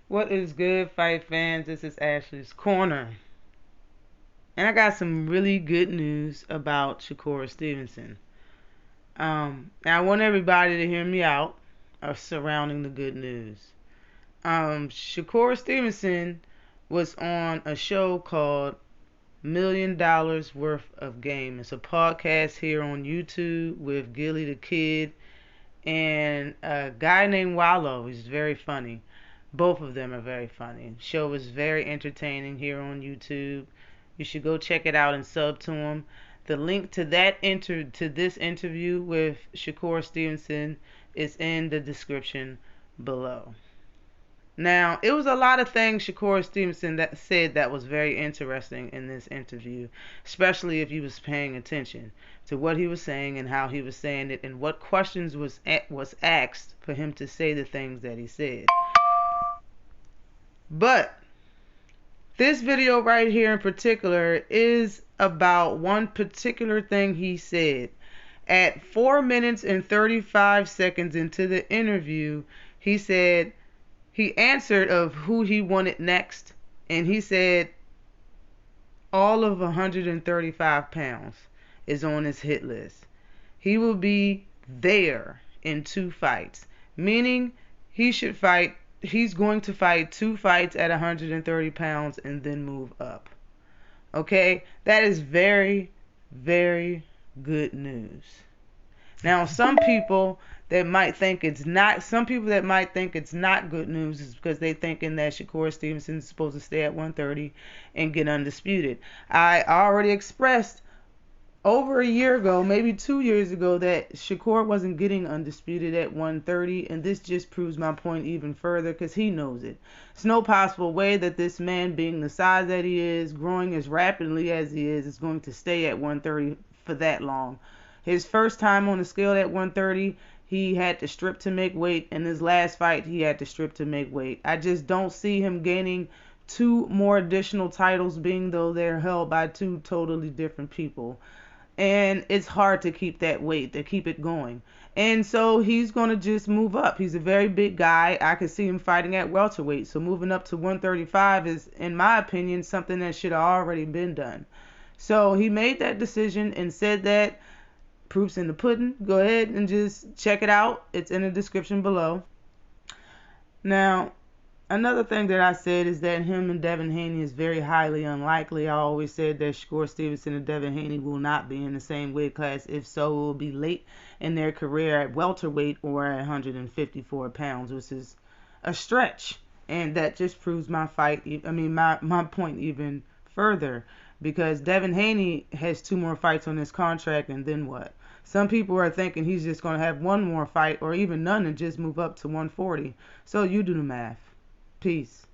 What is good, fight fans? This is Ashley's Corner. And I got some really good news about Shakur Stevenson. And I want everybody to hear me out surrounding the good news. Shakur Stevenson was on a show called $1 million Worth of Game. It's a podcast here on YouTube with Gilly the Kid and a guy named Wallow. He's very funny. Both of them are very funny. The show is very entertaining here on YouTube. You should go check it out and sub to them. The link to this interview with Shakur Stevenson is in the description below. Now, it was a lot of things Shakur Stevenson that said that was very interesting in this interview, especially if you was paying attention to what he was saying and how he was saying it and what questions was asked for him to say the things that he said. But this video right here in particular is about one particular thing he said. At 4 minutes and 35 seconds into the interview, he said he answered of who he wanted next, and he said all of 135 pounds is on his hit list. He will be there in 2 fights, meaning he's going to fight 2 fights at 130 pounds and then move up. Okay, that is very, very good news. Now, some people that might think it's not good news is because they thinking that Shakur Stevenson is supposed to stay at 130 and get undisputed. I already expressed over a year ago, maybe 2 years ago, that Shakur wasn't getting undisputed at 130, and this just proves my point even further because he knows it. There's no possible way that this man, being the size that he is, growing as rapidly as he is going to stay at 130 for that long. His first time on the scale at 130, he had to strip to make weight. In his last fight, he had to strip to make weight. I just don't see him gaining 2 more additional titles, being though they're held by 2 totally different people. And it's hard to keep that weight, to keep it going. And so he's going to just move up. He's a very big guy. I could see him fighting at welterweight. So moving up to 135 is, in my opinion, something that should have already been done. So he made that decision and said that. Proof's in the pudding. Go ahead and just check it out. It's in the description below. Now, another thing that I said is that him and Devin Haney is very highly unlikely. I always said that Shakur Stevenson and Devin Haney will not be in the same weight class. If so, it will be late in their career at welterweight or at 154 pounds, which is a stretch. And that just proves my point even further. Because Devin Haney has 2 more fights on his contract, and then what? Some people are thinking he's just going to have 1 more fight or even none and just move up to 140. So you do the math. Peace.